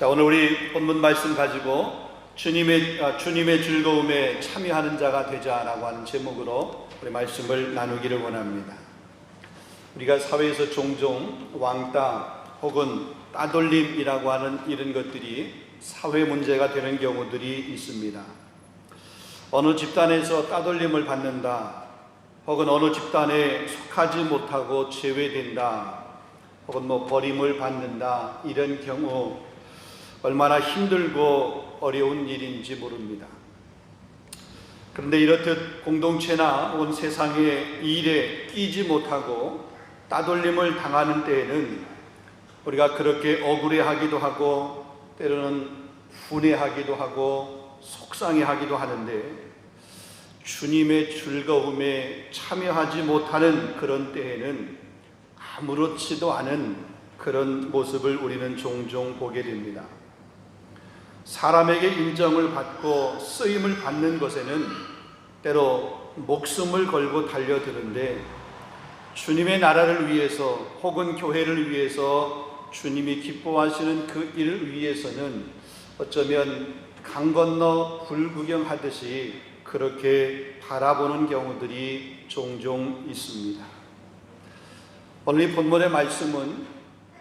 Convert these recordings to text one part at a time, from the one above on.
자, 오늘 우리 본문 말씀 가지고 주님의 즐거움에 참여하는 자가 되자라고 하는 제목으로 우리 말씀을 나누기를 원합니다. 우리가 사회에서 종종 왕따 혹은 따돌림이라고 하는 이런 것들이 사회 문제가 되는 경우들이 있습니다. 어느 집단에서 따돌림을 받는다, 혹은 어느 집단에 속하지 못하고 제외된다, 혹은 버림을 받는다, 이런 경우 얼마나 힘들고 어려운 일인지 모릅니다. 그런데 이렇듯 공동체나 온 세상의 일에 끼지 못하고 따돌림을 당하는 때에는 우리가 그렇게 억울해하기도 하고 때로는 분해하기도 하고 속상해하기도 하는데, 주님의 즐거움에 참여하지 못하는 그런 때에는 아무렇지도 않은 그런 모습을 우리는 종종 보게 됩니다. 사람에게 인정을 받고 쓰임을 받는 것에는 때로 목숨을 걸고 달려드는데, 주님의 나라를 위해서 혹은 교회를 위해서 주님이 기뻐하시는 그 일을 위해서는 어쩌면 강 건너 불구경하듯이 그렇게 바라보는 경우들이 종종 있습니다. 오늘 이 본문의 말씀은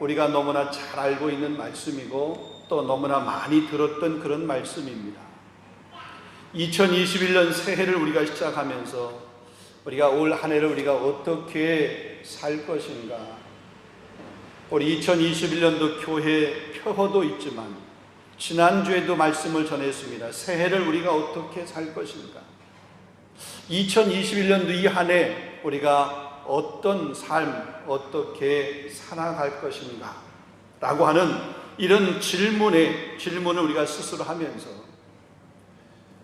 우리가 너무나 잘 알고 있는 말씀이고 또 너무나 많이 들었던 그런 말씀입니다. 2021년 새해를 우리가 시작하면서 우리가 올 한 해를 우리가 어떻게 살 것인가, 우리 2021년도 교회 표어도 있지만 지난주에도 말씀을 전했습니다. 새해를 우리가 어떻게 살 것인가, 2021년도 이 한 해 우리가 어떤 삶 어떻게 살아갈 것인가 라고 하는 이런 질문을 우리가 스스로 하면서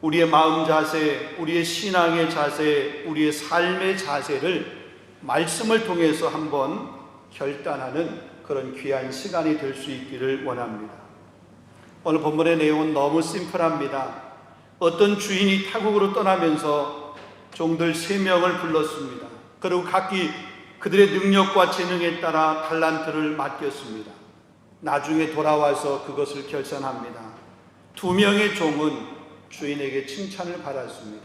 우리의 마음 자세, 우리의 신앙의 자세, 우리의 삶의 자세를 말씀을 통해서 한번 결단하는 그런 귀한 시간이 될 수 있기를 원합니다. 오늘 본문의 내용은 너무 심플합니다. 어떤 주인이 타국으로 떠나면서 종들 3명을 불렀습니다. 그리고 각기 그들의 능력과 재능에 따라 달란트를 맡겼습니다. 나중에 돌아와서 그것을 결산합니다. 2명의 종은 주인에게 칭찬을 받았습니다.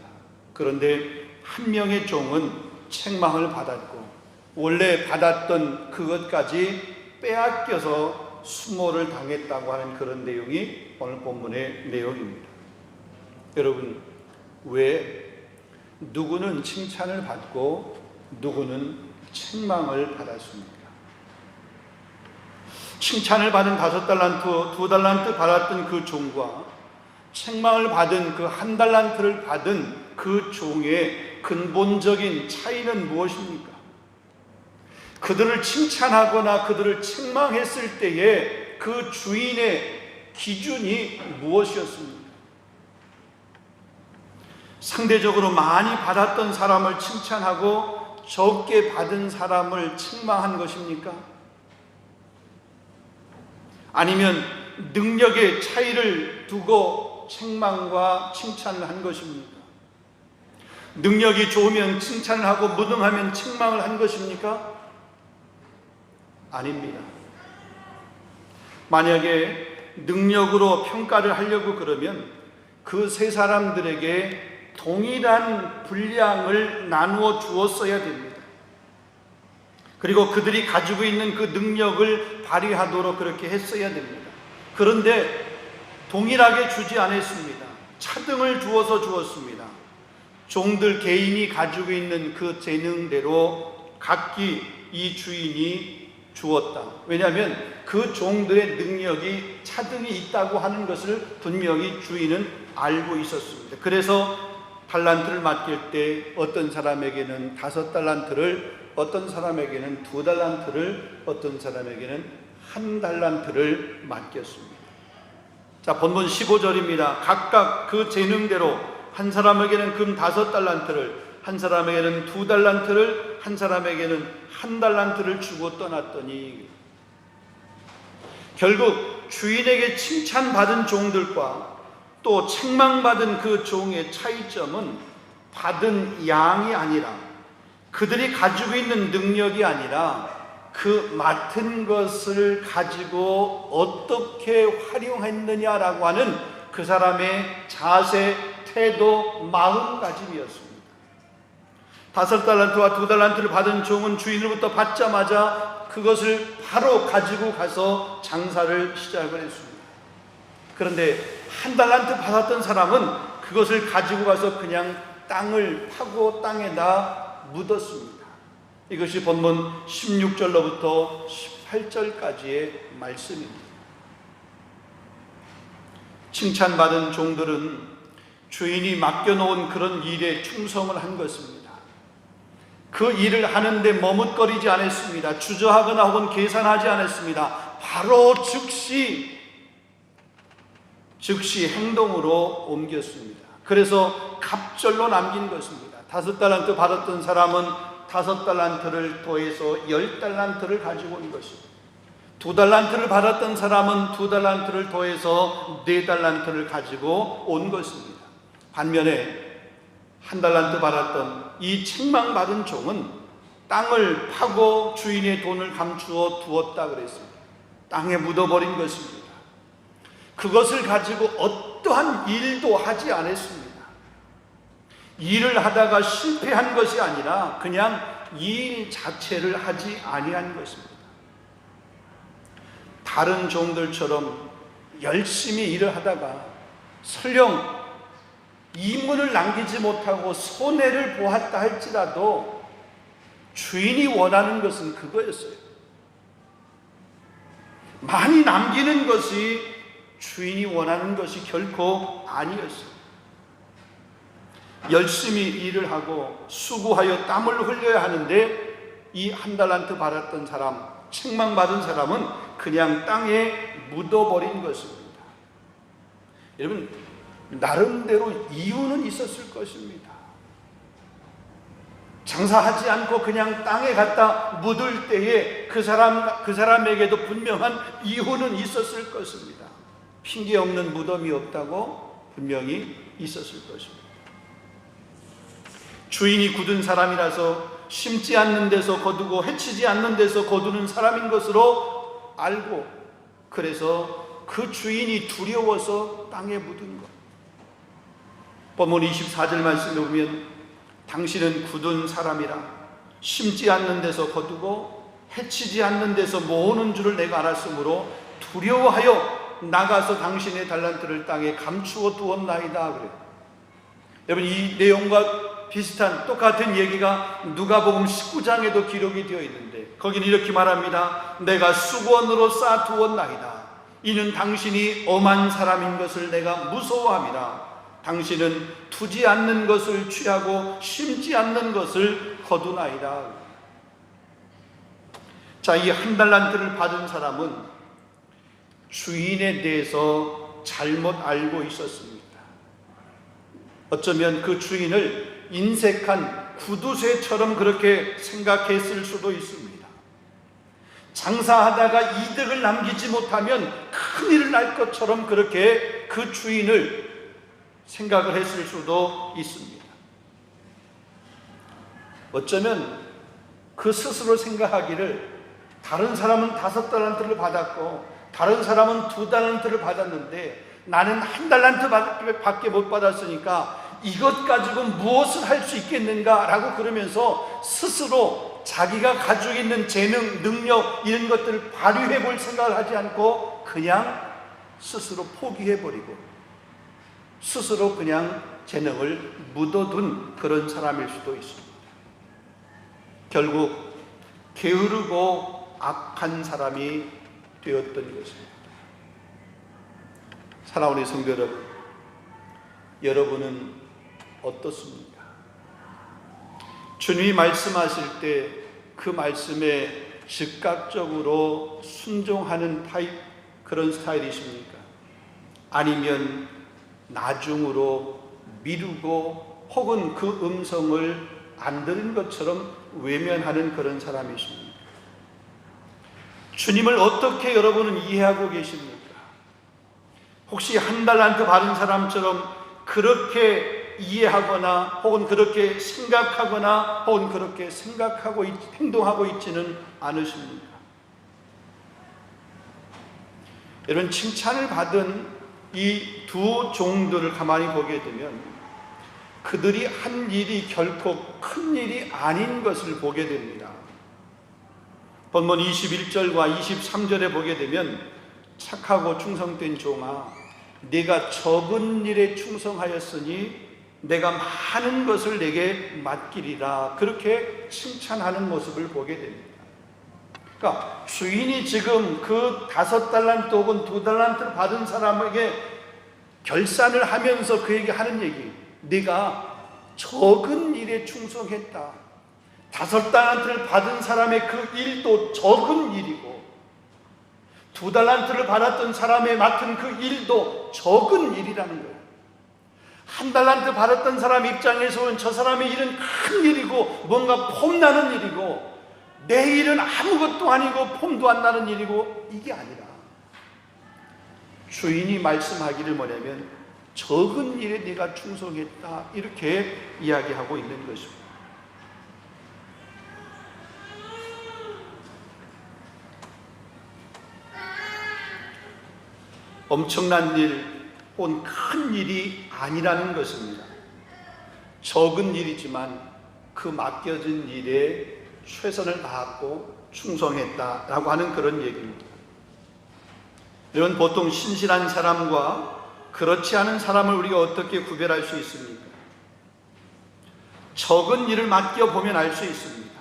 그런데 1명의 종은 책망을 받았고 원래 받았던 그것까지 빼앗겨서 수모를 당했다고 하는 그런 내용이 오늘 본문의 내용입니다. 여러분, 왜 누구는 칭찬을 받고 누구는 책망을 받았습니까? 칭찬을 받은 5달란트, 2달란트 받았던 그 종과 책망을 받은 그 1달란트를 받은 그 종의 근본적인 차이는 무엇입니까? 그들을 칭찬하거나 그들을 책망했을 때에 그 주인의 기준이 무엇이었습니까? 상대적으로 많이 받았던 사람을 칭찬하고 적게 받은 사람을 책망한 것입니까? 아니면 능력의 차이를 두고 책망과 칭찬을 한 것입니까? 능력이 좋으면 칭찬을 하고 무능하면 책망을 한 것입니까? 아닙니다. 만약에 능력으로 평가를 하려고 그러면 그 3사람들에게 동일한 분량을 나누어 주었어야 됩니다. 그리고 그들이 가지고 있는 그 능력을 발휘하도록 그렇게 했어야 됩니다. 그런데 동일하게 주지 않았습니다. 차등을 주어서 주었습니다. 종들 개인이 가지고 있는 그 재능대로 각기 이 주인이 주었다. 왜냐하면 그 종들의 능력이 차등이 있다고 하는 것을 분명히 주인은 알고 있었습니다. 그래서 달란트를 맡길 때 어떤 사람에게는 5달란트를, 어떤 사람에게는 2달란트를, 어떤 사람에게는 1달란트를 맡겼습니다. 자, 본문 15절입니다. 각각 그 재능대로 한 사람에게는 금 5달란트를, 한 사람에게는 2달란트를, 한 사람에게는 1달란트를 주고 떠났더니, 결국 주인에게 칭찬받은 종들과 또 책망받은 그 종의 차이점은 받은 양이 아니라, 그들이 가지고 있는 능력이 아니라 그 맡은 것을 가지고 어떻게 활용했느냐라고 하는 그 사람의 자세, 태도, 마음가짐이었습니다. 5달란트와 2달란트를 받은 종은 주인으로부터 받자마자 그것을 바로 가지고 가서 장사를 시작을 했습니다. 그런데 1달란트 받았던 사람은 그것을 가지고 가서 그냥 땅을 파고 땅에다 묻었습니다. 이것이 본문 16절로부터 18절까지의 말씀입니다. 칭찬받은 종들은 주인이 맡겨놓은 그런 일에 충성을 한 것입니다. 그 일을 하는데 머뭇거리지 않았습니다. 주저하거나 혹은 계산하지 않았습니다. 바로 즉시 행동으로 옮겼습니다. 그래서 갑절로 남긴 것입니다. 5달란트 받았던 사람은 5달란트를 더해서 10달란트를 가지고 온 것입니다. 2달란트를 받았던 사람은 2달란트를 더해서 4달란트를 가지고 온 것입니다. 반면에 1달란트 받았던 이 책망받은 종은 땅을 파고 주인의 돈을 감추어 두었다 그랬습니다. 땅에 묻어버린 것입니다. 그것을 가지고 어떠한 일도 하지 않았습니다. 일을 하다가 실패한 것이 아니라 그냥 일 자체를 하지 아니한 것입니다. 다른 종들처럼 열심히 일을 하다가 설령 이문을 남기지 못하고 손해를 보았다 할지라도 주인이 원하는 것은 그거였어요. 많이 남기는 것이 주인이 원하는 것이 결코 아니었어요. 열심히 일을 하고 수고하여 땀을 흘려야 하는데 이 1달란트 받았던 사람, 책망받은 사람은 그냥 땅에 묻어버린 것입니다. 여러분, 나름대로 이유는 있었을 것입니다. 장사하지 않고 그냥 땅에 갖다 묻을 때에 그 사람에게도 분명한 이유는 있었을 것입니다. 핑계 없는 무덤이 없다고 분명히 있었을 것입니다. 주인이 굳은 사람이라서 심지 않는 데서 거두고 해치지 않는 데서 거두는 사람인 것으로 알고, 그래서 그 주인이 두려워서 땅에 묻은 것. 본문 24절 말씀에 보면 당신은 굳은 사람이라 심지 않는 데서 거두고 해치지 않는 데서 모으는 줄을 내가 알았으므로 두려워하여 나가서 당신의 달란트를 땅에 감추어 두었나이다 그래요. 여러분, 이 내용과 비슷한 똑같은 얘기가 누가복음 19장에도 기록이 되어 있는데 거기는 이렇게 말합니다. 내가 수건으로 쌓아두었나이다. 이는 당신이 엄한 사람인 것을 내가 무서워함이라. 당신은 투지 않는 것을 취하고 심지 않는 것을 거두나이다. 자, 이 1달란트를 받은 사람은 주인에 대해서 잘못 알고 있었습니다. 어쩌면 그 주인을 인색한 구두쇠처럼 그렇게 생각했을 수도 있습니다. 장사하다가 이득을 남기지 못하면 큰일을 날 것처럼 그렇게 그 주인을 생각을 했을 수도 있습니다. 어쩌면 그 스스로 생각하기를 다른 사람은 5달란트를 받았고 다른 사람은 2달란트를 받았는데 나는 1달란트 밖에 못 받았으니까 이것 가지고 무엇을 할 수 있겠는가 라고 그러면서 스스로 자기가 가지고 있는 재능, 능력 이런 것들을 발휘해 볼 생각을 하지 않고 그냥 스스로 포기해버리고 스스로 그냥 재능을 묻어둔 그런 사람일 수도 있습니다. 결국 게으르고 악한 사람이 되었던 것입니다. 사랑하는 성도 여러분, 여러분은 어떻습니까? 주님이 말씀하실 때 그 말씀에 즉각적으로 순종하는 타입, 그런 스타일이십니까? 아니면 나중으로 미루고 혹은 그 음성을 안 들은 것처럼 외면하는 그런 사람이십니까? 주님을 어떻게 여러분은 이해하고 계십니까? 혹시 1달란트 받은 사람처럼 그렇게 그렇게 이해하거나 혹은 그렇게 생각하거나 혹은 그렇게 생각하고 행동하고 있지는 않으십니까? 이런 칭찬을 받은 이 두 종들을 가만히 보게 되면 그들이 한 일이 결코 큰 일이 아닌 것을 보게 됩니다. 본문 21절과 23절에 보게 되면 착하고 충성된 종아, 네가 적은 일에 충성하였으니 내가 많은 것을 내게 맡기리라, 그렇게 칭찬하는 모습을 보게 됩니다. 그러니까 주인이 지금 그 5달란트 혹은 2달란트를 받은 사람에게 결산을 하면서 그에게 하는 얘기, 네가 적은 일에 충성했다. 5달란트를 받은 사람의 그 일도 적은 일이고 2달란트를 받았던 사람의 맡은 그 일도 적은 일이라는 거예요. 1달란트 받았던 사람 입장에서는 저 사람의 일은 큰 일이고 뭔가 폼나는 일이고 내 일은 아무것도 아니고 폼도 안 나는 일이고, 이게 아니라 주인이 말씀하기를 뭐냐면 적은 일에 네가 충성했다, 이렇게 이야기하고 있는 것입니다. 엄청난 일 혹은 큰 일이 아니라는 것입니다. 적은 일이지만 그 맡겨진 일에 최선을 다하고 충성했다라고 하는 그런 얘기입니다. 이런 보통 신실한 사람과 그렇지 않은 사람을 우리가 어떻게 구별할 수 있습니까? 적은 일을 맡겨보면 알 수 있습니다.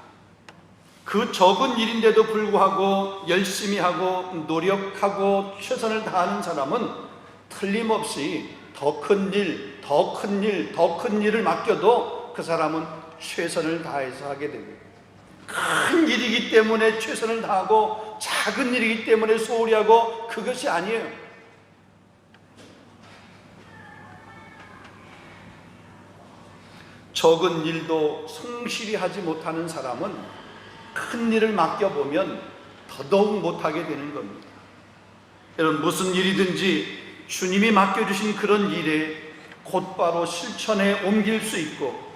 그 적은 일인데도 불구하고 열심히 하고 노력하고 최선을 다하는 사람은 틀림없이 더 큰 일, 더 큰 일, 더 큰 일을 맡겨도 그 사람은 최선을 다해서 하게 됩니다. 큰 일이기 때문에 최선을 다하고 작은 일이기 때문에 소홀히 하고, 그것이 아니에요. 적은 일도 성실히 하지 못하는 사람은 큰 일을 맡겨보면 더더욱 못하게 되는 겁니다. 여러분, 무슨 일이든지 주님이 맡겨주신 그런 일에 곧바로 실천에 옮길 수 있고,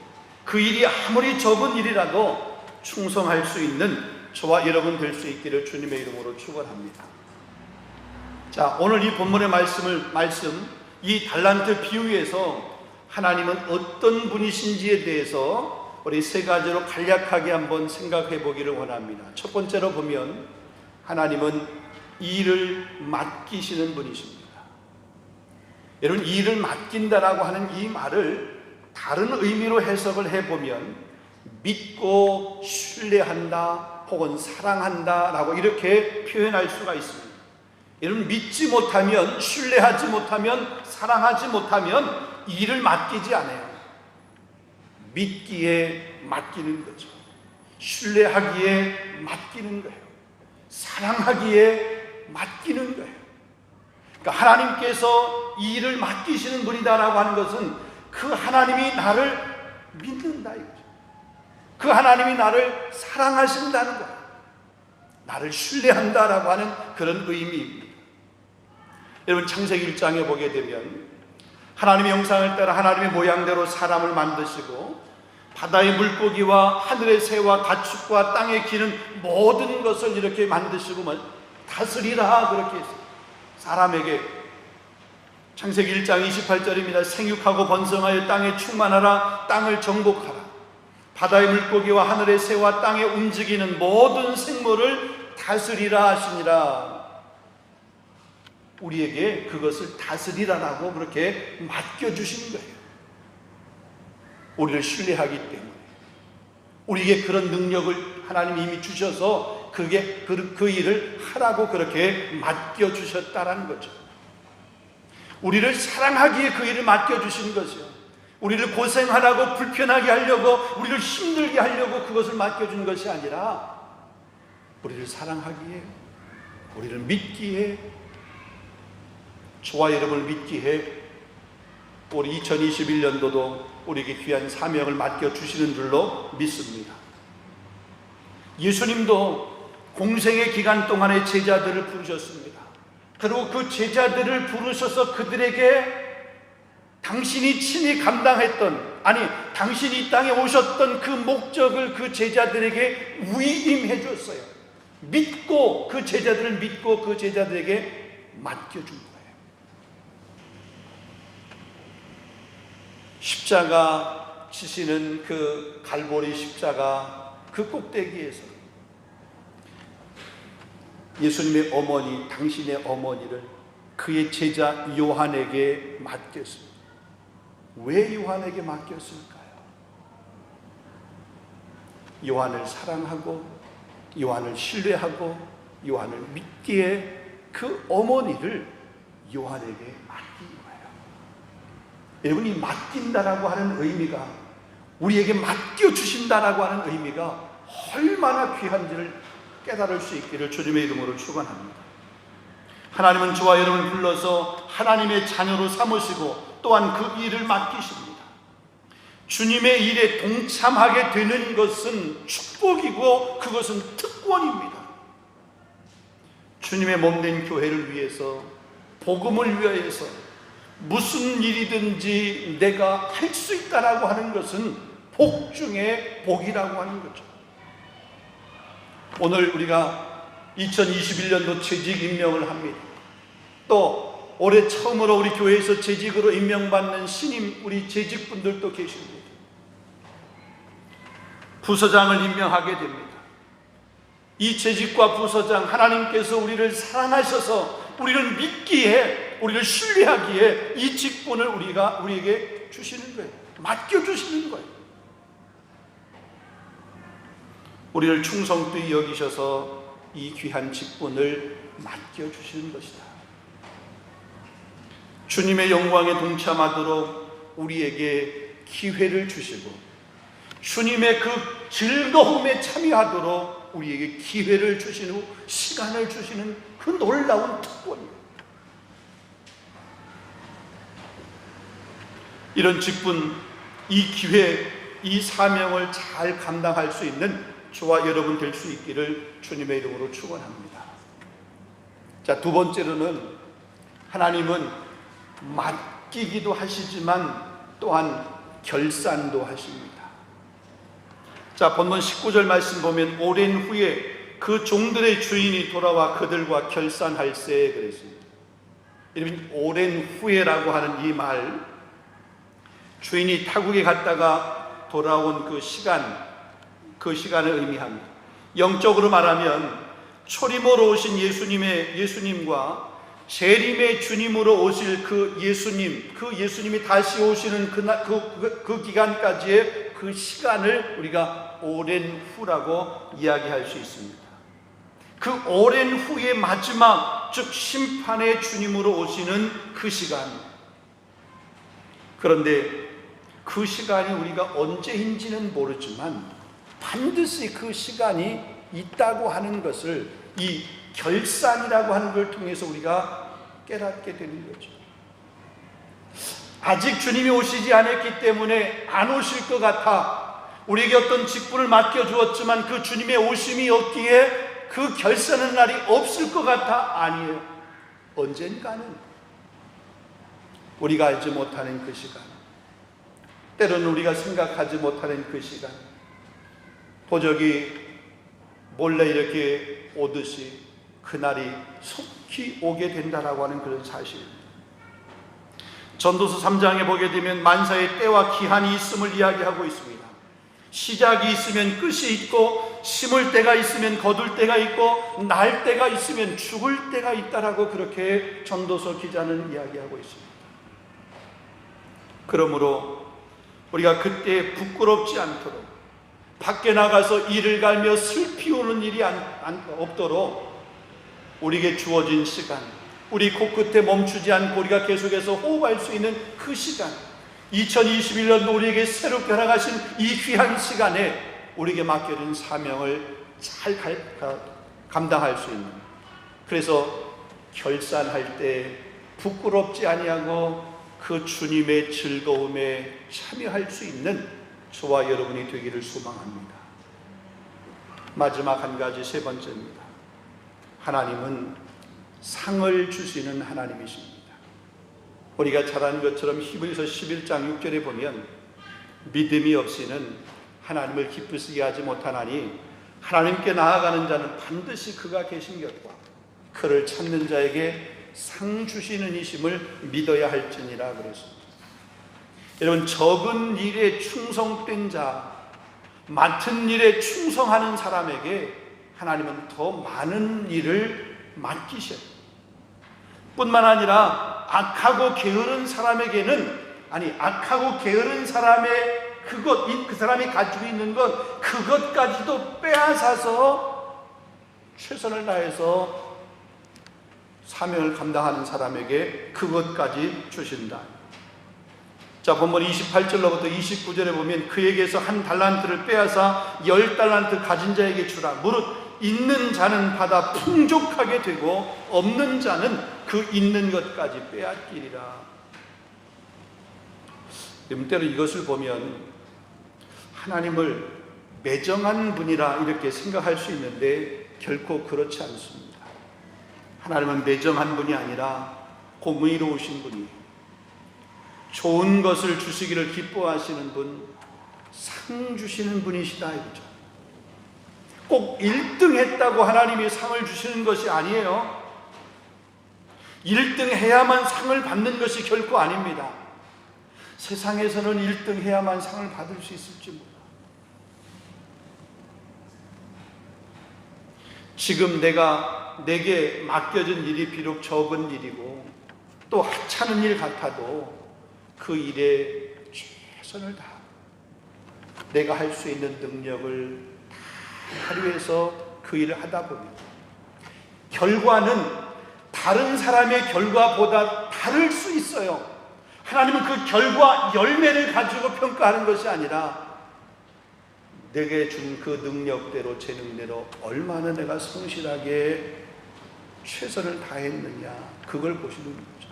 그 일이 아무리 적은 일이라도 충성할 수 있는 저와 여러분 될 수 있기를 주님의 이름으로 축원합니다. 자, 오늘 이 본문의 말씀, 이 달란트 비유에서 하나님은 어떤 분이신지에 대해서 우리 세 가지로 간략하게 한번 생각해 보기를 원합니다. 첫 번째로 보면 하나님은 일을 맡기시는 분이십니다. 여러분, 일을 맡긴다라고 하는 이 말을 다른 의미로 해석을 해보면 믿고 신뢰한다 혹은 사랑한다 라고 이렇게 표현할 수가 있습니다. 여러분, 믿지 못하면, 신뢰하지 못하면, 사랑하지 못하면 일을 맡기지 않아요. 믿기에 맡기는 거죠. 신뢰하기에 맡기는 거예요. 사랑하기에 맡기는 거예요. 그러니까 하나님께서 이 일을 맡기시는 분이다라고 하는 것은 그 하나님이 나를 믿는다 이거죠. 그 하나님이 나를 사랑하신다는 거예요. 나를 신뢰한다라고 하는 그런 의미입니다. 여러분, 창세기 1장에 보게 되면 하나님의 형상을 따라 하나님의 모양대로 사람을 만드시고 바다의 물고기와 하늘의 새와 가축과 땅에 기는 모든 것을 이렇게 만드시고 다스리라, 그렇게 했어요. 사람에게. 창세기 1장 28절입니다. 생육하고 번성하여 땅에 충만하라, 땅을 정복하라. 바다의 물고기와 하늘의 새와 땅에 움직이는 모든 생물을 다스리라 하시니라. 우리에게 그것을 다스리라라고 그렇게 맡겨주신 거예요. 우리를 신뢰하기 때문에, 우리에게 그런 능력을 하나님이 이미 주셔서 그 일을 하라고 그렇게 맡겨주셨다라는 거죠. 우리를 사랑하기에 그 일을 맡겨주신 거죠. 우리를 고생하라고, 불편하게 하려고, 우리를 힘들게 하려고 그것을 맡겨준 것이 아니라 우리를 사랑하기에, 우리를 믿기에, 저와 여러분을 믿기에, 우리 2021년도도 우리에게 귀한 사명을 맡겨주시는 줄로 믿습니다. 예수님도 공생의 기간 동안에 제자들을 부르셨습니다. 그리고 그 제자들을 부르셔서 그들에게 당신이 친히 감당했던, 아니 당신이 이 땅에 오셨던 그 목적을 그 제자들에게 위임해 줬어요. 믿고, 그 제자들을 믿고 그 제자들에게 맡겨준 거예요. 십자가 지시는 그 갈보리 십자가 그 꼭대기에서 예수님의 어머니, 당신의 어머니를 그의 제자 요한에게 맡겼습니다. 왜 요한에게 맡겼을까요? 요한을 사랑하고 요한을 신뢰하고 요한을 믿기에 그 어머니를 요한에게 맡긴 거예요. 여러분, 이 맡긴다라고 하는 의미가, 우리에게 맡겨주신다라고 하는 의미가 얼마나 귀한지를 깨달을 수 있기를 주님의 이름으로 축원합니다. 하나님은 저와 여러분을 불러서 하나님의 자녀로 삼으시고 또한 그 일을 맡기십니다. 주님의 일에 동참하게 되는 것은 축복이고 그것은 특권입니다. 주님의 몸된 교회를 위해서, 복음을 위하여서 무슨 일이든지 내가 할 수 있다라고 하는 것은 복 중에 복이라고 하는 거죠. 오늘 우리가 2021년도 재직 임명을 합니다. 또 올해 처음으로 우리 교회에서 재직으로 임명받는 신임 우리 재직분들도 계십니다. 부서장을 임명하게 됩니다. 이 재직과 부서장, 하나님께서 우리를 사랑하셔서 우리를 믿기에, 우리를 신뢰하기에 이 직분을 우리에게 주시는 거예요. 맡겨주시는 거예요. 우리를 충성되이 여기셔서 이 귀한 직분을 맡겨주시는 것이다. 주님의 영광에 동참하도록 우리에게 기회를 주시고, 주님의 그 즐거움에 참여하도록 우리에게 기회를 주시고 시간을 주시는 그 놀라운 특권이에요. 이런 직분, 이 기회, 이 사명을 잘 감당할 수 있는 저와 여러분 될 수 있기를 주님의 이름으로 축원합니다. 자, 두 번째로는 하나님은 맡기기도 하시지만 또한 결산도 하십니다. 자, 본문 19절 말씀 보면 오랜 후에 그 종들의 주인이 돌아와 그들과 결산할세 그랬습니다. 여러분, 오랜 후에라고 하는 이 말, 주인이 타국에 갔다가 돌아온 그 시간을 의미합니다. 영적으로 말하면 초림으로 오신 예수님과 재림의 주님으로 오실 그 예수님이 다시 오시는 그 기간까지의 그 시간을 우리가 오랜 후라고 이야기할 수 있습니다. 그 오랜 후의 마지막, 즉 심판의 주님으로 오시는 그 시간. 그런데 그 시간이 우리가 언제인지는 모르지만 반드시 그 시간이 있다고 하는 것을 이 결산이라고 하는 걸 통해서 우리가 깨닫게 되는 거죠. 아직 주님이 오시지 않았기 때문에 안 오실 것 같아 우리에게 어떤 직분을 맡겨주었지만 그 주님의 오심이 없기에 그 결산의 날이 없을 것 같아. 아니에요. 언젠가는 우리가 알지 못하는 그 시간, 때로는 우리가 생각하지 못하는 그 시간, 도적이 몰래 이렇게 오듯이 그날이 속히 오게 된다라고 하는 그런 사실입니다. 전도서 3장에 보게 되면 만사의 때와 기한이 있음을 이야기하고 있습니다. 시작이 있으면 끝이 있고, 심을 때가 있으면 거둘 때가 있고, 날 때가 있으면 죽을 때가 있다라고 그렇게 전도서 기자는 이야기하고 있습니다. 그러므로 우리가 그때 부끄럽지 않도록, 밖에 나가서 이를 갈며 슬피 우는 일이 없도록 우리에게 주어진 시간, 우리 코끝에 멈추지 않고 우리가 계속해서 호흡할 수 있는 그 시간, 2021년도 우리에게 새롭게 허락하신 이 귀한 시간에 우리에게 맡겨진 사명을 잘 감당할 수 있는, 그래서 결산할 때 부끄럽지 아니하고 그 주님의 즐거움에 참여할 수 있는 저와 여러분이 되기를 소망합니다. 마지막 한 가지, 세 번째입니다. 하나님은 상을 주시는 하나님이십니다. 우리가 잘 아는 것처럼 히브리서 11장 6절에 보면 믿음이 없이는 하나님을 기쁘시게 하지 못하나니 하나님께 나아가는 자는 반드시 그가 계신 곁과 그를 찾는 자에게 상 주시는 이심을 믿어야 할지니라 그랬습니다. 여러분, 적은 일에 충성된 자, 맡은 일에 충성하는 사람에게 하나님은 더 많은 일을 맡기셔요. 뿐만 아니라 악하고 게으른 사람에게는, 악하고 게으른 사람의 그 사람이 가지고 있는 것, 그것까지도 빼앗아서 최선을 다해서 사명을 감당하는 사람에게 그것까지 주신다. 자, 본문 28절로부터 29절에 보면 그에게서 한 달란트를 빼앗아 10달란트 가진 자에게 주라. 무릇 있는 자는 받아 풍족하게 되고 없는 자는 그 있는 것까지 빼앗기리라. 때로 이것을 보면 하나님을 매정한 분이라 이렇게 생각할 수 있는데 결코 그렇지 않습니다. 하나님은 매정한 분이 아니라 공의로우신 분이에요. 좋은 것을 주시기를 기뻐하시는 분, 상 주시는 분이시다 이거죠. 꼭 1등 했다고 하나님이 상을 주시는 것이 아니에요. 1등 해야만 상을 받는 것이 결코 아닙니다. 세상에서는 1등 해야만 상을 받을 수 있을지 몰라. 지금 내게 맡겨진 일이 비록 적은 일이고 또 하찮은 일 같아도 그 일에 최선을 다하고 내가 할 수 있는 능력을 발휘해서 그 일을 하다 보면 결과는 다른 사람의 결과보다 다를 수 있어요. 하나님은 그 결과 열매를 가지고 평가하는 것이 아니라 내게 준 그 능력대로 재능대로 얼마나 내가 성실하게 최선을 다했느냐, 그걸 보시는 거죠.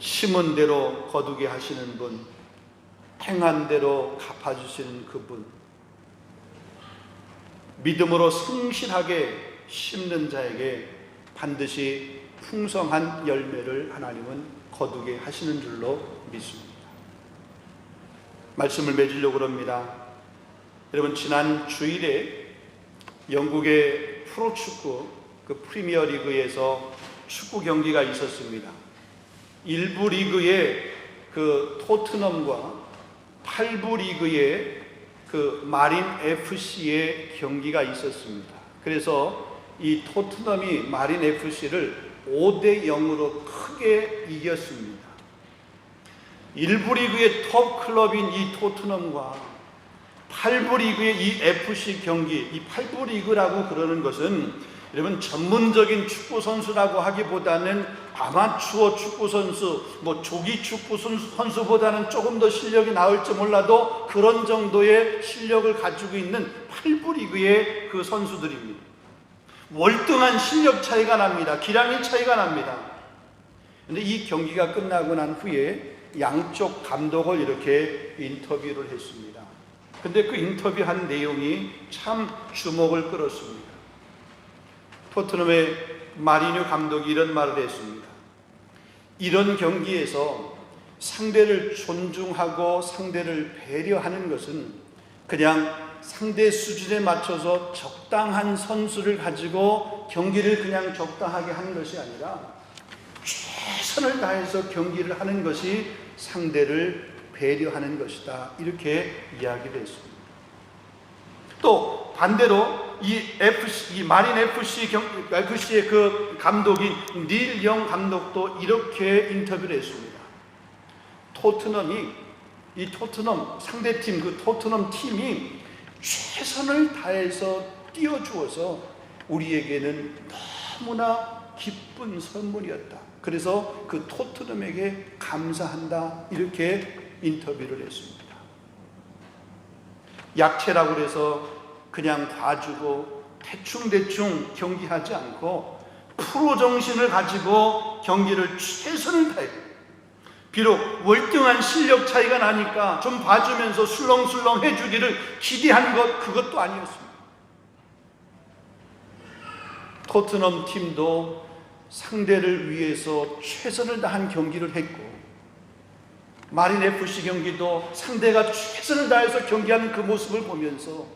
심은 대로 거두게 하시는 분, 행한 대로 갚아주시는 그분, 믿음으로 성실하게 심는 자에게 반드시 풍성한 열매를 하나님은 거두게 하시는 줄로 믿습니다. 말씀을 맺으려고 합니다. 여러분, 지난 주일에 영국의 프로축구 그 프리미어 리그에서 축구 경기가 있었습니다. 1부 리그의 그 토트넘과 8부 리그의 그 마린 FC의 경기가 있었습니다. 그래서 이 토트넘이 마린 FC를 5대 0으로 크게 이겼습니다. 1부 리그의 톱 클럽인 이 토트넘과 8부 리그의 이 FC 경기, 이 8부 리그라고 그러는 것은 여러분 전문적인 축구 선수라고 하기보다는 아마추어 축구 선수, 조기 축구 선수보다는 조금 더 실력이 나올지 몰라도 그런 정도의 실력을 가지고 있는 8부 리그의 그 선수들입니다. 월등한 실력 차이가 납니다. 기량의 차이가 납니다. 그런데 이 경기가 끝나고 난 후에 양쪽 감독을 이렇게 인터뷰를 했습니다. 근데 그 인터뷰한 내용이 참 주목을 끌었습니다. 토트넘의 마리뉴 감독이 이런 말을 했습니다. 이런 경기에서 상대를 존중하고 상대를 배려하는 것은 그냥 상대 수준에 맞춰서 적당한 선수를 가지고 경기를 그냥 적당하게 하는 것이 아니라 최선을 다해서 경기를 하는 것이 상대를 배려하는 것이다, 이렇게 이야기를 했습니다. 또 반대로 이 마린 FC의 그 감독인 닐 영 감독도 이렇게 인터뷰를 했습니다. 이 토트넘 상대팀, 그 토트넘 팀이 최선을 다해서 띄워주어서 우리에게는 너무나 기쁜 선물이었다. 그래서 그 토트넘에게 감사한다, 이렇게 인터뷰를 했습니다. 약체라고 해서 그냥 봐주고 대충대충 경기하지 않고 프로 정신을 가지고 경기를 최선을 다해, 비록 월등한 실력 차이가 나니까 좀 봐주면서 술렁술렁 해주기를 기대한 그것도 아니었습니다. 토트넘 팀도 상대를 위해서 최선을 다한 경기를 했고, 마린 FC 경기도 상대가 최선을 다해서 경기하는 그 모습을 보면서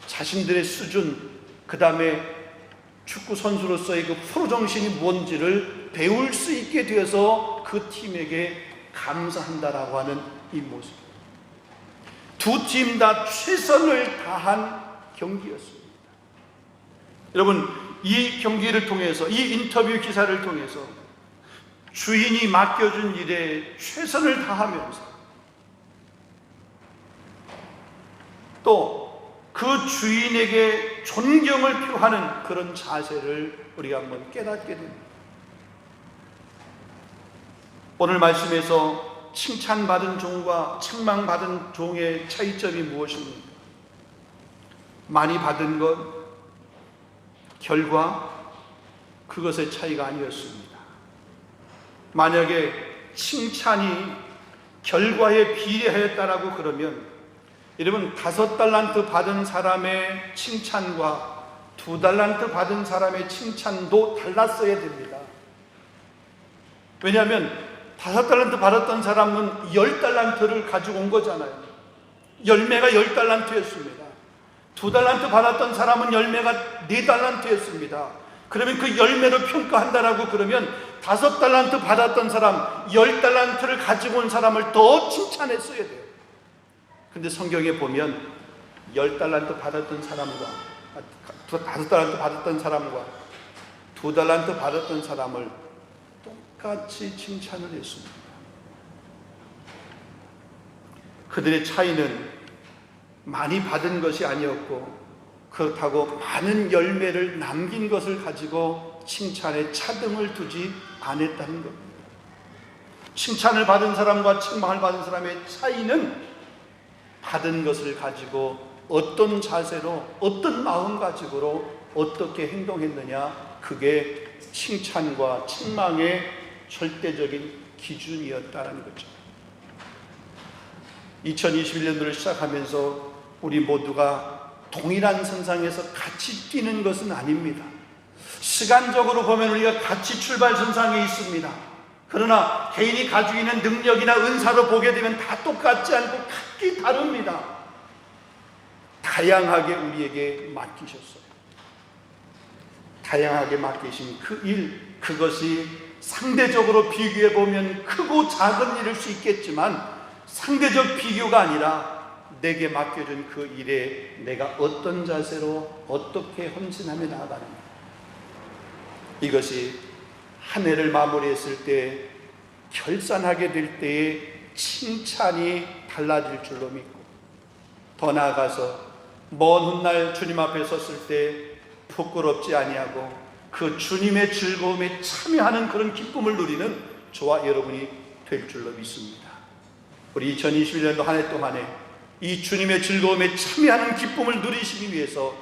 자신들의 수준, 그 다음에 축구 선수로서의 그 프로 정신이 뭔지를 배울 수 있게 되어서 그 팀에게 감사한다라고 하는 이 모습. 두 팀 다 최선을 다한 경기였습니다. 여러분, 이 경기를 통해서, 이 인터뷰 기사를 통해서 주인이 맡겨준 일에 최선을 다하면서 또 그 주인에게 존경을 표하는 그런 자세를 우리가 한번 깨닫게 됩니다. 오늘 말씀에서 칭찬받은 종과 책망받은 종의 차이점이 무엇입니까? 많이 받은 것, 결과, 그것의 차이가 아니었습니다. 만약에 칭찬이 결과에 비례하였다라고 그러면, 여러분, 5달란트 받은 사람의 칭찬과 2달란트 받은 사람의 칭찬도 달랐어야 됩니다. 왜냐하면 5달란트 받았던 사람은 10달란트를 가지고 온 거잖아요. 열매가 10달란트였습니다. 2달란트 받았던 사람은 열매가 4달란트였습니다. 그러면 그 열매로 평가한다라고 그러면 5달란트 받았던 사람, 10달란트를 가지고 온 사람을 더 칭찬했어야 돼요. 근데 성경에 보면 10달란트 받았던 사람과 5달란트 받았던 사람과 2달란트 받았던 사람을 똑같이 칭찬을 했습니다. 그들의 차이는 많이 받은 것이 아니었고, 그렇다고 많은 열매를 남긴 것을 가지고 칭찬에 차등을 두지 않았다는 겁니다. 칭찬을 받은 사람과 책망을 받은 사람의 차이는 받은 것을 가지고 어떤 자세로, 어떤 마음가짐으로 어떻게 행동했느냐, 그게 칭찬과 책망의 절대적인 기준이었다는 거죠. 2021년도를 시작하면서 우리 모두가 동일한 선상에서 같이 뛰는 것은 아닙니다. 시간적으로 보면 우리가 같이 출발선상에 있습니다. 그러나 개인이 가지고 있는 능력이나 은사로 보게 되면 다 똑같지 않고 각기 다릅니다. 다양하게 우리에게 맡기셨어요. 다양하게 맡기신 그 일, 그것이 상대적으로 비교해 보면 크고 작은 일일 수 있겠지만, 상대적 비교가 아니라 내게 맡겨준 그 일에 내가 어떤 자세로 어떻게 헌신하며 나아가는가, 이것이 한 해를 마무리했을 때, 결산하게 될 때의 칭찬이 달라질 줄로 믿고, 더 나아가서 먼 훗날 주님 앞에 섰을 때 부끄럽지 아니하고 그 주님의 즐거움에 참여하는 그런 기쁨을 누리는 저와 여러분이 될 줄로 믿습니다. 우리 2021년도 한 해 동안에 이 주님의 즐거움에 참여하는 기쁨을 누리시기 위해서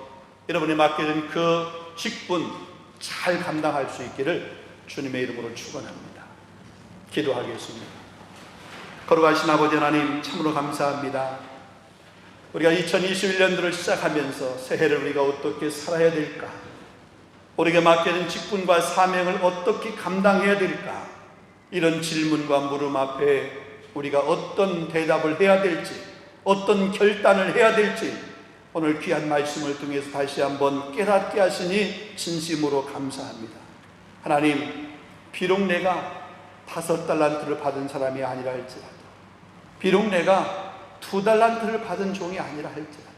여러분이 맡겨진 그 직분 잘 감당할 수 있기를 주님의 이름으로 축원합니다. 기도하겠습니다. 거룩하신 아버지 하나님, 참으로 감사합니다. 우리가 2021년도를 시작하면서 새해를 우리가 어떻게 살아야 될까, 우리에게 맡겨진 직분과 사명을 어떻게 감당해야 될까, 이런 질문과 물음 앞에 우리가 어떤 대답을 해야 될지, 어떤 결단을 해야 될지 오늘 귀한 말씀을 통해서 다시 한번 깨닫게 하시니 진심으로 감사합니다. 하나님, 비록 내가 5달란트를 받은 사람이 아니라 할지라도, 비록 내가 2달란트를 받은 종이 아니라 할지라도,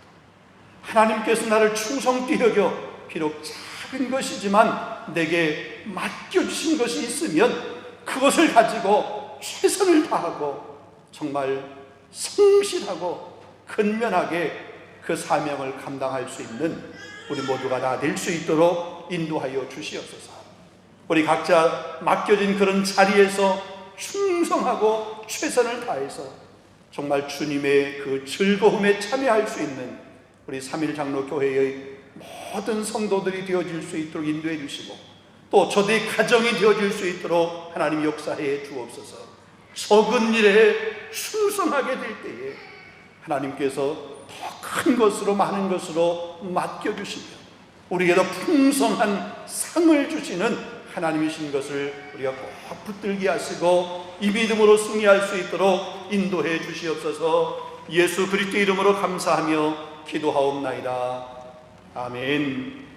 하나님께서 나를 충성되이 여겨 비록 작은 것이지만 내게 맡겨주신 것이 있으면 그것을 가지고 최선을 다하고 정말 성실하고 근면하게 그 사명을 감당할 수 있는 우리 모두가 다 될 수 있도록 인도하여 주시옵소서. 우리 각자 맡겨진 그런 자리에서 충성하고 최선을 다해서 정말 주님의 그 즐거움에 참여할 수 있는 우리 3일 장로교회의 모든 성도들이 되어질 수 있도록 인도해 주시고, 또 저들의 가정이 되어질 수 있도록 하나님 역사해 주옵소서. 적은 일에 충성하게 될 때에 하나님께서 더 큰 것으로 많은 것으로 맡겨주시며 우리에게 더 풍성한 상을 주시는 하나님이신 것을 우리가 꼭 붙들게 하시고 이 믿음으로 승리할 수 있도록 인도해 주시옵소서. 예수 그리스도 이름으로 감사하며 기도하옵나이다. 아멘.